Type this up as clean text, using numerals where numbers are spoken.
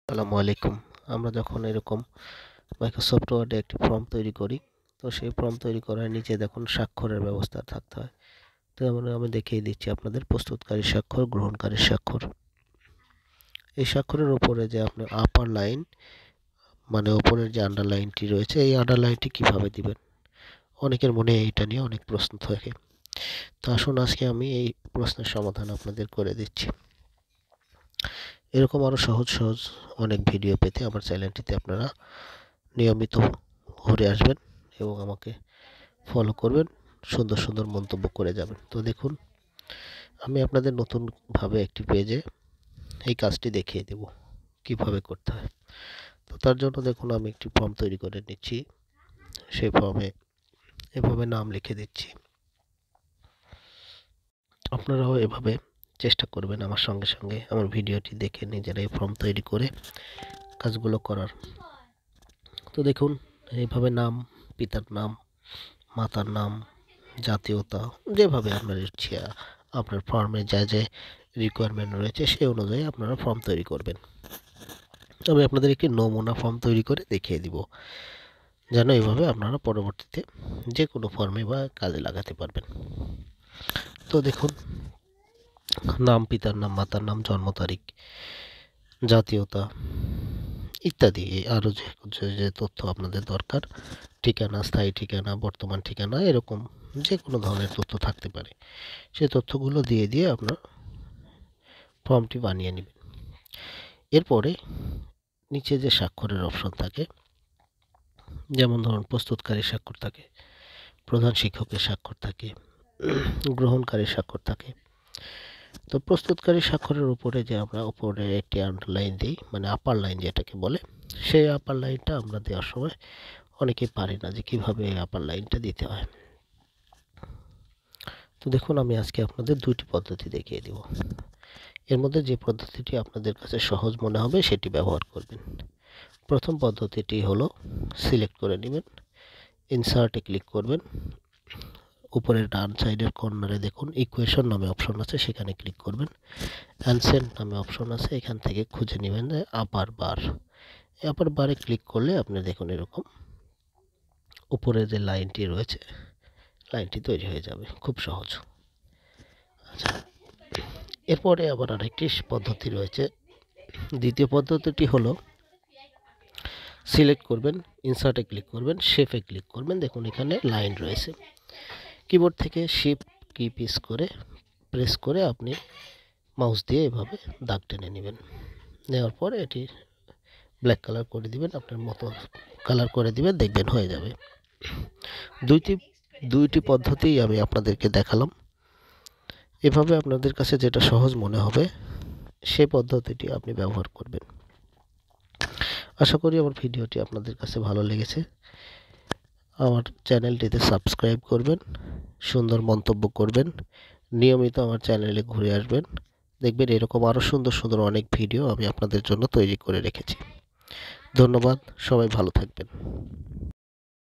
আসসালামু আলাইকুম। আমরা যখন এরকম মাইক্রোসফট ওয়ার্ডে একটি ফর্ম তৈরি করি, তো সেই ফর্ম তৈরি করার নিচে দেখুন স্বাক্ষরের ব্যবস্থা থাকতে হয়। তো আমি দেখিয়ে দিচ্ছি আপনাদের প্রস্তুতকারী স্বাক্ষর, গ্রহণকারী স্বাক্ষর। এই স্বাক্ষরের উপরে যে আপনার আপার লাইন মানে উপরের যে আন্ডারলাইনটি রয়েছে, এই আন্ডারলাইনটি কিভাবে দিবেন? অনেকের মনে এইটা নিয়ে অনেক প্রশ্ন থাকে। তো আসুন আজকে আমি এই প্রশ্নের সমাধান আপনাদের করে দিচ্ছি। এরকম আরও সহজ সহজ অনেক ভিডিও পেতে আমার চ্যানেলটিতে আপনারা নিয়মিত ঘুরে আসবেন এবং আমাকে ফলো করবেন, সুন্দর সুন্দর মন্তব্য করে যাবেন। তো দেখুন, আমি আপনাদের নতুনভাবে একটি পেজে এই কাজটি দেখিয়ে দেব কিভাবে করতে হয়। তো তার জন্য দেখুন, আমি একটি ফর্ম তৈরি করে নিচ্ছি। সেই ফর্মে এভাবে নাম লিখে দিচ্ছি। আপনারাও এভাবে চেষ্টা করবেন আমার সঙ্গে সঙ্গে আমার ভিডিওটি দেখে নিজেরা এই ফর্ম তৈরি করে কাজগুলো করার। তো দেখুন, এইভাবে নাম, পিতার নাম, মাতার নাম, জাতীয়তা, যেভাবে আপনার ইচ্ছা, আপনার ফর্মে যা যে রিকোয়ারমেন্ট রয়েছে সেই অনুযায়ী আপনারা ফর্ম তৈরি করবেন। আমি আপনাদের একটি নমুনা ফর্ম তৈরি করে দেখিয়ে দিব, যেন এইভাবে আপনারা পরবর্তীতে যে কোনো ফর্মে বা কাজে লাগাতে পারবেন। তো দেখুন, নাম, পিতার নাম, মাতার নাম, জন্ম তারিখ, জাতীয়তা ইত্যাদি আরও যে তথ্য আপনাদের দরকার, ঠিকানা, স্থায়ী ঠিকানা, বর্তমান ঠিকানা, এরকম যে কোনো ধরনের তথ্য থাকতে পারে, সেই তথ্যগুলো দিয়ে দিয়ে আপনার ফর্মটি বানিয়ে নেবেন। এরপরে নিচে যে স্বাক্ষরের অপশন থাকে, যেমন ধরুন প্রস্তুতকারী স্বাক্ষর থাকে, প্রধান শিক্ষকের স্বাক্ষর থাকে, গ্রহণকারী স্বাক্ষর থাকে। তো প্রস্তুতকারী স্বাক্ষরের উপরে যে আমরা উপরে একটি আন্ডারলাইন দিই, মানে আপার লাইন যেটাকে বলে, সেই আপার লাইনটা আমরা দেওয়ার সময় অনেকেই পারি না যে কীভাবে এই আপার লাইনটা দিতে হয়। তো দেখুন, আমি আজকে আপনাদের দুইটি পদ্ধতি দেখিয়ে দেব। এর মধ্যে যে পদ্ধতিটি আপনাদের কাছে সহজ মনে হবে সেটি ব্যবহার করবেন। প্রথম পদ্ধতিটি হলো, সিলেক্ট করে নেবেন, ইনসার্টে ক্লিক করবেন, উপরের ডান সাইডের কর্নারে দেখুন ইকুয়েশন নামে অপশন আছে, সেখানে ক্লিক করবেন। অ্যানসেন্ট নামে অপশন আছে, এখান থেকে খুঁজে নেবেন যে আপার বার। আপার বারে ক্লিক করলে আপনি দেখুন এরকম উপরে যে লাইনটি রয়েছে, লাইনটি তৈরি হয়ে যাবে, খুব সহজ। আচ্ছা, এরপরে আবার আরেকটি পদ্ধতি রয়েছে। দ্বিতীয় পদ্ধতিটি হলো, সিলেক্ট করবেন, ইনসার্টে ক্লিক করবেন, শেপে ক্লিক করবেন। দেখুন এখানে লাইন রয়েছে, কিবোর্ড থেকে শিফট কি প্রেস করে আপনি মাউস দিয়ে এভাবে দাগ টেনে নেবেন। নেওয়ার পরে এটি ব্ল্যাক কালার করে দিবেন, আপনার মতো কালার করে দিবেন, দেখবেন হয়ে যাবে। দুইটি পদ্ধতিই আমি আপনাদেরকে দেখালাম। এভাবে আপনাদের কাছে যেটা সহজ মনে হবে সেই পদ্ধতিটি আপনি ব্যবহার করবেন। আশা করি আমার ভিডিওটি আপনাদের কাছে ভালো লেগেছে। আমার চ্যানেলটিতে সাবস্ক্রাইব করবেন, সুন্দর মন্তব্য করবেন, নিয়মিত আমার চ্যানেলে ঘুরে আসবেন। দেখবেন এরকম আরও সুন্দর সুন্দর অনেক ভিডিও আমি আপনাদের জন্য তৈরি করে রেখেছি। ধন্যবাদ, সবাই ভালো থাকবেন।